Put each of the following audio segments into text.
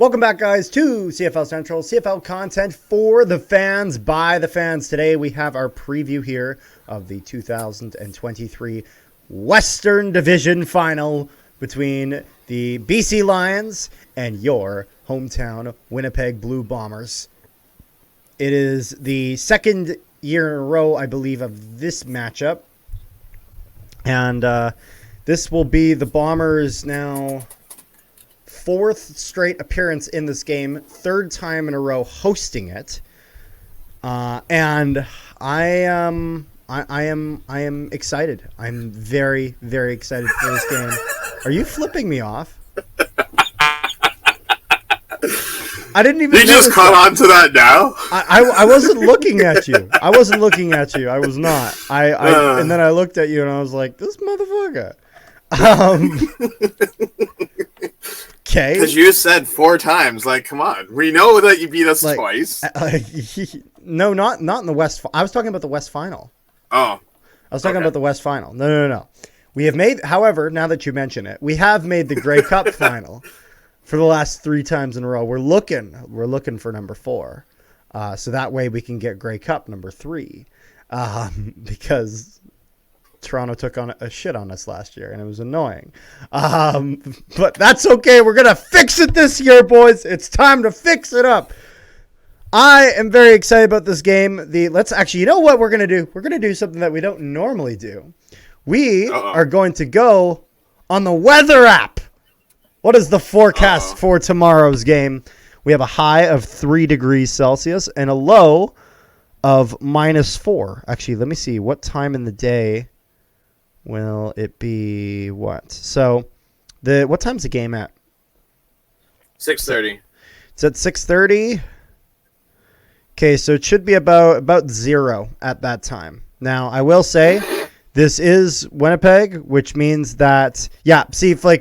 Welcome back, guys, to CFL Central, CFL content for the fans, by the fans. Today we have our preview here of the 2023 Western Division Final between the BC Lions and your hometown Winnipeg Blue Bombers. It is the second year in a row, I believe, of this matchup. And this will be the Bombers' now fourth straight appearance in this game, third time in a row hosting it. And I am excited. I'm very, very excited for this game. Are you flipping me off? I didn't even. You just caught on to that now. I wasn't looking at you. I was not. And then I looked at you and I was like, this motherfucker. Okay. Because you said 4 times. Like, come on. We know that you beat us twice. No, not in the West. I was talking about the West Final. Oh. I was talking about the West Final. No. We have made, however, now that you mention it, we have made the Grey Cup Final for the last 3 times in a row. We're looking for number 4. So that way we can get Grey Cup number 3. Because Toronto took on a shit on us last year, and it was annoying. But that's okay. We're going to fix it this year, boys. It's time to fix it up. I am very excited about this game. Let's actually, you know what we're going to do? We're going to do something that we don't normally do. We are going to go on the weather app. What is the forecast for tomorrow's game? We have a high of 3 degrees Celsius and a low of -4. Actually, let me see. What time in the day will it be? What? So, what time's the game at? 6:30. It's at 6:30. Okay, so it should be about 0 at that time. Now, I will say this is Winnipeg, which means that,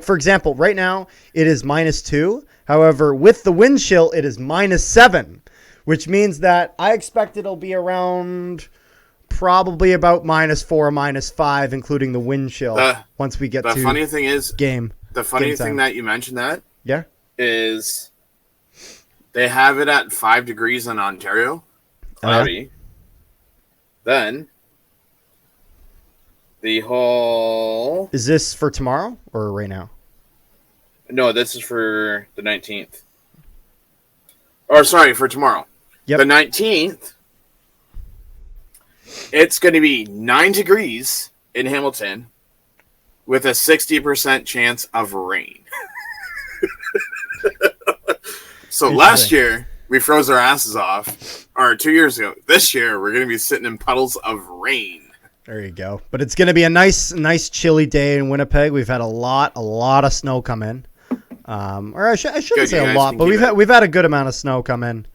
for example, right now it is -2. However, with the wind chill, it is -7, which means that I expect it'll be around probably about -4, -5, including the wind chill once we get to the funny thing is game. The funny thing that you mentioned that is they have it at 5 degrees in Ontario, cloudy. Then the whole... Is this for tomorrow or right now? No, this is for the 19th. Or sorry, for tomorrow. Yep. The 19th, it's going to be 9 degrees in Hamilton with a 60% chance of rain. So last year, we froze our asses off. Or 2 years ago. This year, we're going to be sitting in puddles of rain. There you go. But it's going to be a nice chilly day in Winnipeg. We've had a lot of snow come in. Or I shouldn't say a lot, but we've had a good amount of snow come in.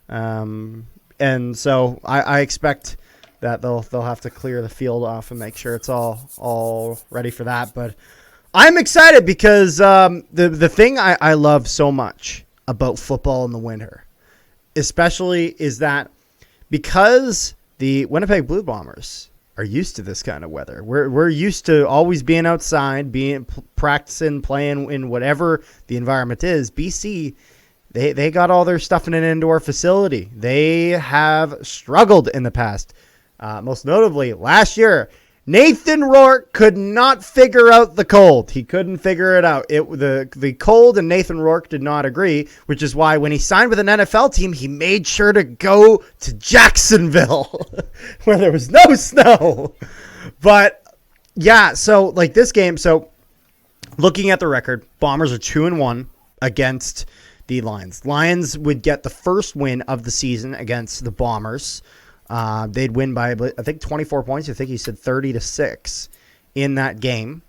And so I expect that they'll have to clear the field off and make sure it's all ready for that. But I'm excited because the thing I love so much about football in the winter, especially, is that because the Winnipeg Blue Bombers are used to this kind of weather. We're used to always being outside, practicing, playing in whatever the environment is. BC, they got all their stuff in an indoor facility. They have struggled in the past. Most notably, last year, Nathan Rourke could not figure out the cold. He couldn't figure it out. The cold and Nathan Rourke did not agree, which is why when he signed with an NFL team, he made sure to go to Jacksonville, where there was no snow. But, yeah, so, like, this game, so looking at the record, Bombers are 2-1 against the Lions. Lions would get the first win of the season against the Bombers. They'd win by, I think, 24 points. I think he said 30-6 in that game.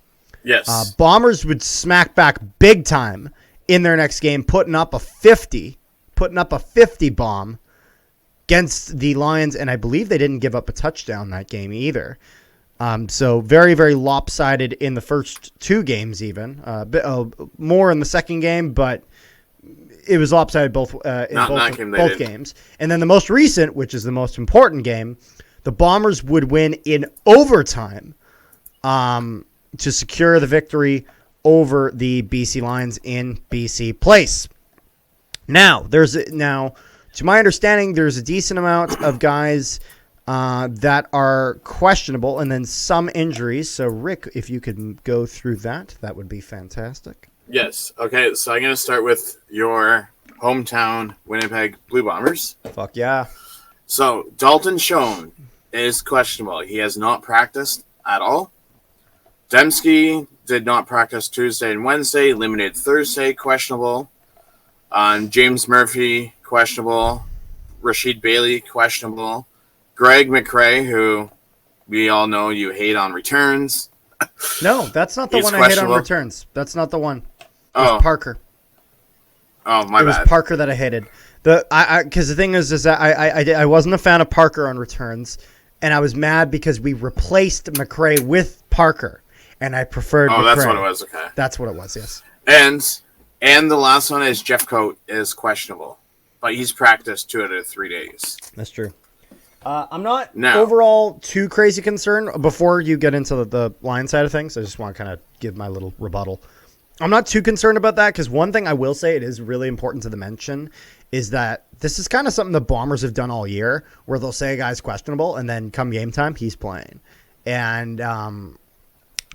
Yes. Bombers would smack back big time in their next game, putting up a 50 bomb against the Lions, and I believe they didn't give up a touchdown that game either. So very, very lopsided in the first 2 games even. A bit more in the second game, but it was lopsided both games. And then the most recent, which is the most important game, the Bombers would win in overtime to secure the victory over the BC Lions in BC Place. Now, to my understanding, there's a decent amount of guys that are questionable, and then some injuries. So, Rick, if you could go through that would be fantastic. Yes. Okay, so I'm going to start with your hometown Winnipeg Blue Bombers. Fuck yeah. So, Dalton Schoen is questionable. He has not practiced at all. Dembski did not practice Tuesday and Wednesday, limited Thursday, questionable. James Murphy, questionable. Rashid Bailey, questionable. Greg McRae, who we all know you hate on returns. No, that's not the one I hate on returns. That's not the one. It was Parker. Oh, my bad. It was Parker that I hated. Because the thing is that I wasn't a fan of Parker on returns, and I was mad because we replaced McRae with Parker, and I preferred McRae. Oh, that's what it was. Okay. That's what it was, yes. And the last one is Jeff Coate is questionable, but he's practiced 2 out of 3 days. That's true. I'm not overall too crazy concerned. Before you get into the line side of things, I just want to kind of give my little rebuttal. I'm not too concerned about that because one thing I will say it is really important to the mention is that this is kind of something the Bombers have done all year where they'll say a guy's questionable and then come game time, he's playing. And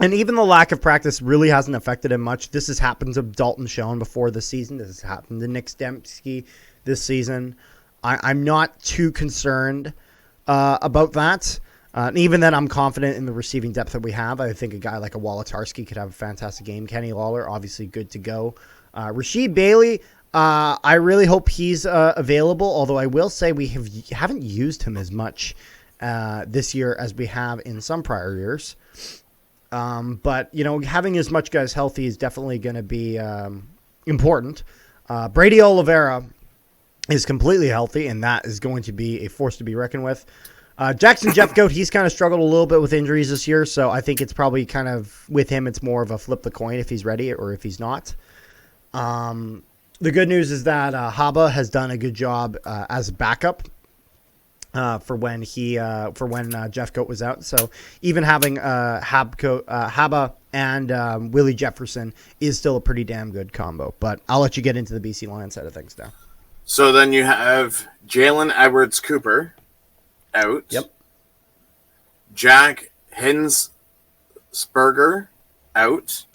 even the lack of practice really hasn't affected him much. This has happened to Dalton Schoen before this season. This has happened to Nick Dembski this season. I'm not too concerned about that. And even then, I'm confident in the receiving depth that we have. I think a guy like a Wolotarski could have a fantastic game. Kenny Lawler, obviously good to go. Rashid Bailey, I really hope he's available, although I will say we haven't used him as much this year as we have in some prior years. But, having as much guys healthy is definitely going to be important. Brady Oliveira is completely healthy, and that is going to be a force to be reckoned with. Jackson Jeffcoat, he's kind of struggled a little bit with injuries this year, so I think it's probably kind of, with him, it's more of a flip the coin if he's ready or if he's not. The good news is that Haba has done a good job as a backup for when Jeffcoat was out. So even having Haba and Willie Jefferson is still a pretty damn good combo. But I'll let you get into the BC Lions side of things now. So then you have Jalen Edwards-Cooper out. Yep. Jack Hinsberger out.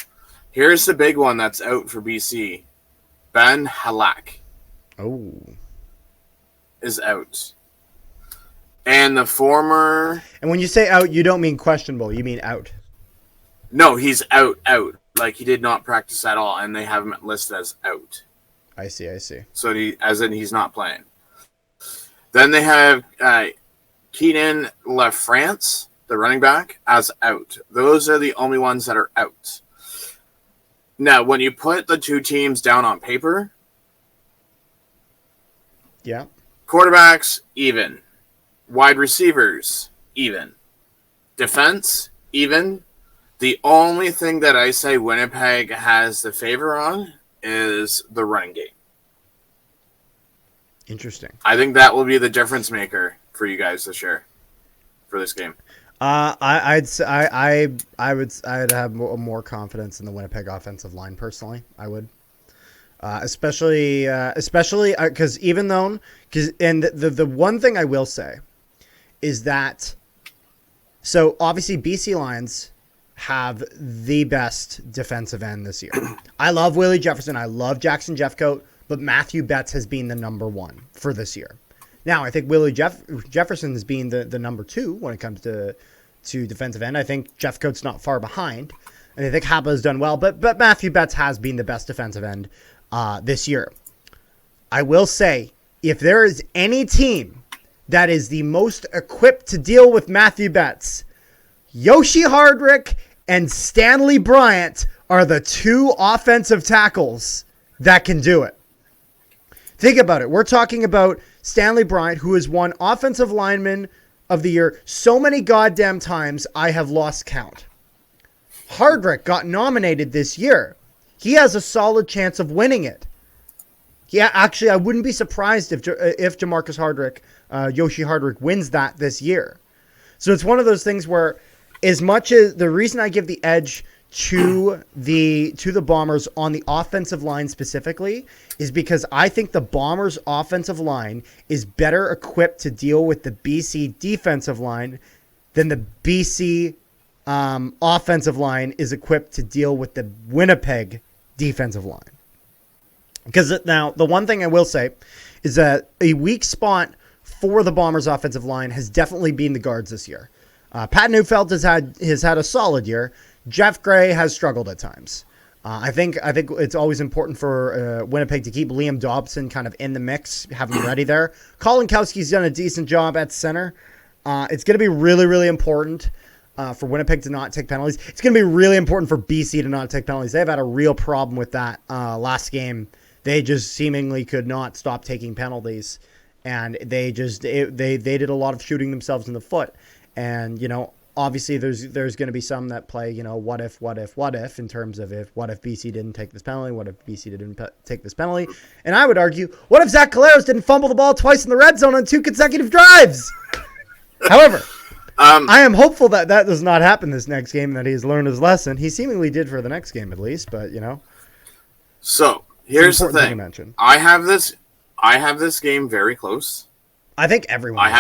Here's the big one that's out for BC. Ben Halak. Oh. Is out. And the former... And when you say out, you don't mean questionable. You mean out. No, he's out. Like, he did not practice at all, and they have him listed as out. I see. So, he's not playing. Then they have Keenan LaFrance, the running back, as out. Those are the only ones that are out. Now, when you put the two teams down on paper... Yeah. Quarterbacks, even. Wide receivers, even. Defense, even. The only thing that I say Winnipeg has the favor on is the running game. Interesting. I think that will be the difference maker for you guys this year for this game. I'd have more confidence in the Winnipeg offensive line personally. I would. Especially because the one thing I will say is that, so obviously BC Lions have the best defensive end this year. I love Willie Jefferson. I love Jackson Jeffcoat, but Matthew Betts has been the number one for this year. Now, I think Willie Jefferson has been the number two when it comes to defensive end. I think Jeffcoat's not far behind, and I think Haba has done well, but Matthew Betts has been the best defensive end this year. I will say, if there is any team that is the most equipped to deal with Matthew Betts, Yoshi Hardrick and Stanley Bryant are the two offensive tackles that can do it. Think about it. We're talking about Stanley Bryant, who has won Offensive Lineman of the Year so many goddamn times I have lost count. Hardrick got nominated this year. He has a solid chance of winning it. Yeah, actually, I wouldn't be surprised if Jamarcus Hardrick, Yoshi Hardrick, wins this year. So it's one of those things where, as much as the reason I give the edge to the Bombers on the offensive line specifically is because I think the Bombers offensive line is better equipped to deal with the BC defensive line than the BC offensive line is equipped to deal with the Winnipeg defensive line. Because now the one thing I will say is that a weak spot for the Bombers offensive line has definitely been the guards this year. Pat Neufeld has had a solid year. Jeff Gray has struggled at times. I think it's always important for Winnipeg to keep Liam Dobson kind of in the mix, have him ready there. Colin Kowski's done a decent job at center. It's going to be really, really important for Winnipeg to not take penalties. It's going to be really important for BC to not take penalties. They've had a real problem with that last game. They just seemingly could not stop taking penalties, and they did a lot of shooting themselves in the foot. And, obviously there's going to be some that play, what if in terms of what if BC didn't take this penalty? What if BC didn't take this penalty? And I would argue, what if Zach Caleros didn't fumble the ball twice in the red zone on 2 consecutive drives? However, I am hopeful that does not happen this next game, that he's learned his lesson. He seemingly did for the next game at least, but So here's the thing. I have this game very close. I think everyone. I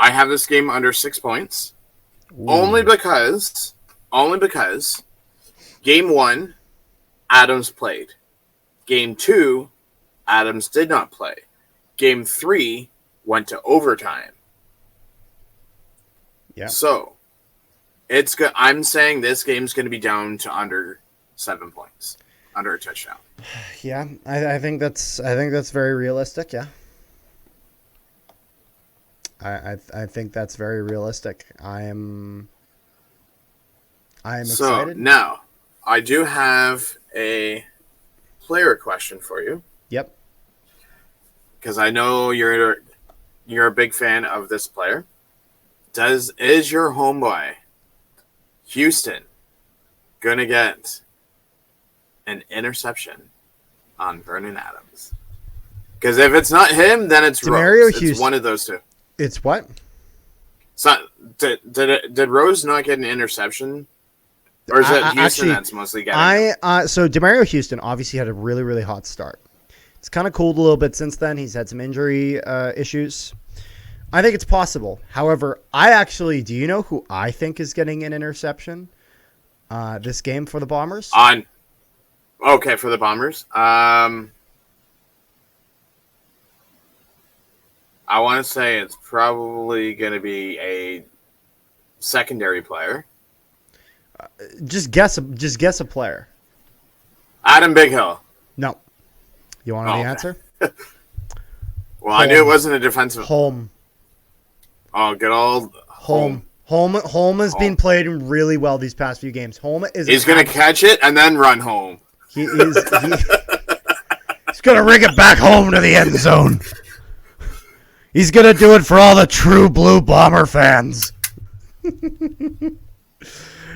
have this game under 6 points. Ooh. Only because game 1, Adams played. Game 2, Adams did not play. Game 3 went to overtime. Yeah. So it's good. I'm saying this game's going to be down to under 7 points, under a touchdown. Yeah, I think that's very realistic. Yeah. I think that's very realistic. I am excited. So now I do have a player question for you. Yep. Because I know you're a big fan of this player. Is your homeboy Houston gonna get an interception on Vernon Adams? Because if it's not him, then it's Rose. It's one of those two. It's what? So did Rose not get an interception, or is it Houston actually, that's mostly getting? So Demario Houston obviously had a really, really hot start. It's kind of cooled a little bit since then. He's had some injury issues. I think it's possible. However, do you know who I think is getting an interception this game for the Bombers? Okay, for the Bombers. I want to say it's probably going to be a secondary player. Just guess a player. Adam Bighill. No. You want to know the answer? Well, I knew it wasn't a defensive. Holm. Oh, good old Holm. Holm has been played really well these past few games. He's going to catch it and then run home. He's going to rig it back home to the end zone. He's going to do it for all the true blue Bomber fans.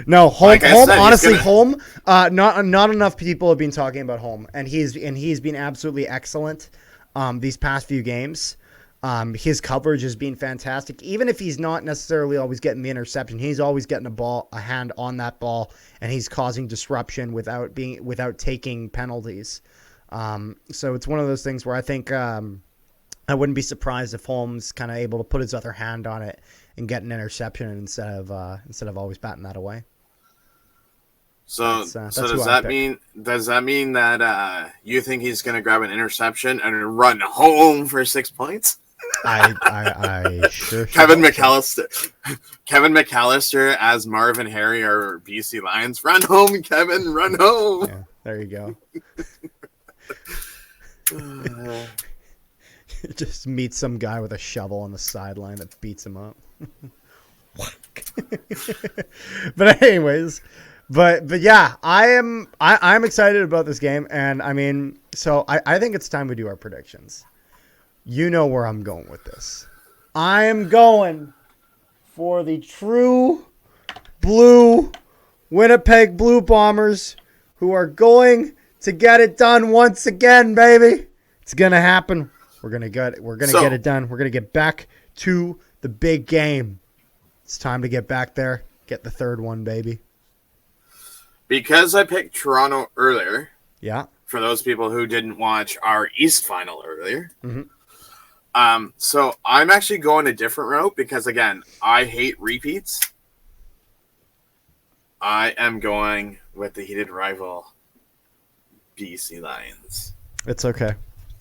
No, Holm, honestly, Holm, not enough people have been talking about Holm, and he's been absolutely excellent these past few games. His coverage has been fantastic. Even if he's not necessarily always getting the interception, he's always getting a hand on that ball, and he's causing disruption without taking penalties. So it's one of those things where I think I wouldn't be surprised if Holmes kind of able to put his other hand on it and get an interception instead of always batting that away. So does that mean that you think he's going to grab an interception and run home for 6 points? I sure. Kevin McAllister as Marvin Harry or BC Lions. Run home, Kevin. Run home. Yeah, there you go. Just meet some guy with a shovel on the sideline that beats him up. But anyways, but yeah, I'm excited about this game, and I mean, so I think it's time we do our predictions. You know where I'm going with this. I am going for the true blue Winnipeg Blue Bombers, who are going to get it done once again, baby. It's gonna happen. We're gonna get it done. We're gonna get back to the big game. It's time to get back there. Get the third one, baby. because I picked Toronto earlier. Yeah. For those people who didn't watch our East final earlier. Mm-hmm. So I'm actually going a different route because, again, I hate repeats. I am going with the heated rival BC Lions. It's okay.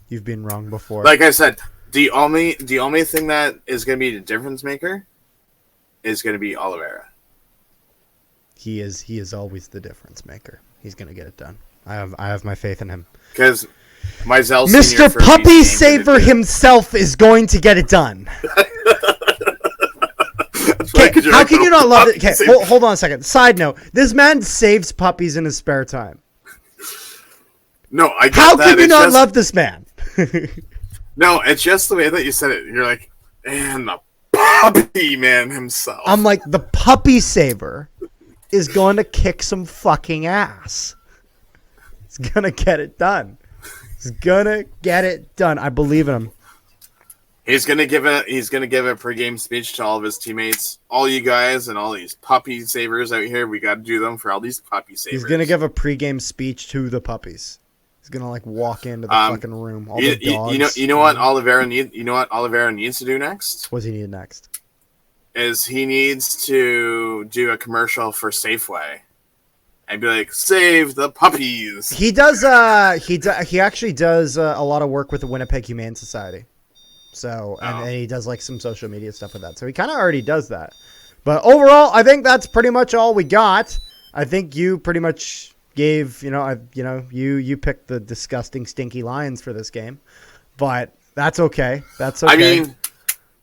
You've been wrong before. Like I said, the only thing that is going to be the difference maker is going to be Oliveira. He is always the difference maker. He's going to get it done. I have my faith in him. Because Mr. Puppy Saver himself is going to get it done. Okay, how can you not love it? Okay, hold on a second. Side note: this man saves puppies in his spare time. No, I get how that. can you not love this man? No, it's just the way that you said it. You're like, and the puppy man himself. I'm like, the puppy saver is going to kick some fucking ass. He's gonna get it done. He's gonna get it done. I believe in him. He's gonna give a pregame speech to all of his teammates, all you guys, and all these puppy savers out here. We got to do them for all these puppy savers. He's gonna give a pregame speech to the puppies. He's gonna like walk into the fucking room. All the dogs. You know what Oliveira needs. You know what Oliveira needs to do next. What does he need next? Is he needs to do a commercial for Safeway. And be like, save the puppies. He does. He actually does a lot of work with the Winnipeg Humane Society. So and he does like some social media stuff with that. So he kind of already does that. But overall, I think that's pretty much all we got. I think you pretty much gave you picked the disgusting, stinky Lions for this game. But that's okay. That's okay. I mean,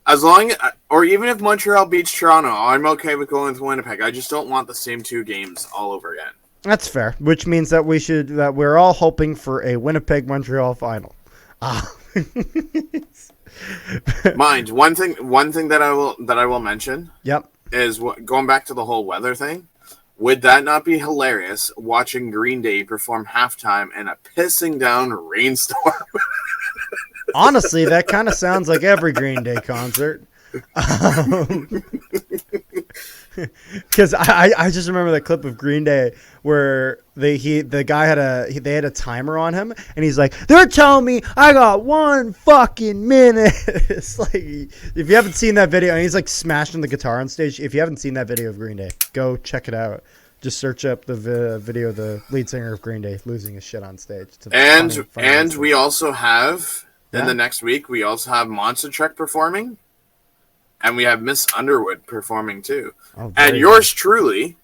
as long or even if Montreal beats Toronto, I'm okay with going with Winnipeg. I just don't want the same two games all over again. That's fair, which means that we're all hoping for a Winnipeg Montreal final. Mind one thing that I will mention. Yep. Is going back to the whole weather thing. Would that not be hilarious watching Green Day perform halftime in a pissing down rainstorm? Honestly, that kind of sounds like every Green Day concert. Because I just remember that clip of Green Day where the guy had a timer on him and he's like, they're telling me I got 1 fucking minute. It's like, if you haven't seen that video, and he's like smashing the guitar on stage. If you haven't seen that video of Green Day, go check it out. Just search up the video of the lead singer of Green Day losing his shit on stage. And we also have in the next week we also have Monster Truck performing. And we have Miss Underwood performing too. Oh, and yours truly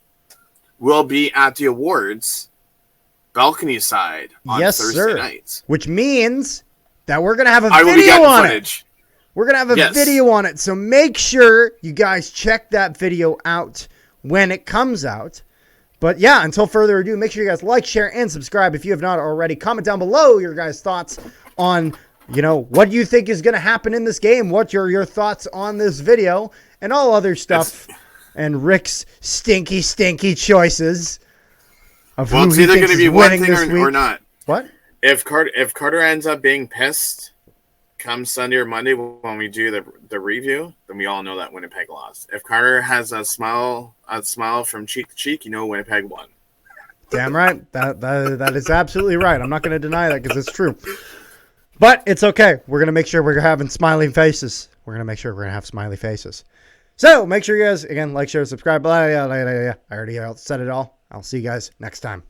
will be at the awards balcony side on Thursday nights. Which means that we're going to have a video on it. We're going to have a video on it. So make sure you guys check that video out when it comes out. But yeah, until further ado, make sure you guys like, share, and subscribe if you have not already. Comment down below your guys' thoughts on what do you think is going to happen in this game? What are your thoughts on this video and all other stuff? And Rick's stinky choices of who he thinks is winning this week or not. What? If Carter ends up being pissed come Sunday or Monday when we do the review, then we all know that Winnipeg lost. If Carter has a smile from cheek to cheek, Winnipeg won. Damn right. That is absolutely right. I'm not going to deny that because it's true. But it's okay. We're going to make sure we're having smiling faces. We're going to make sure we're going to have smiley faces. So make sure you guys, again, like, share, subscribe. Blah, blah, blah, blah, blah. I already said it all. I'll see you guys next time.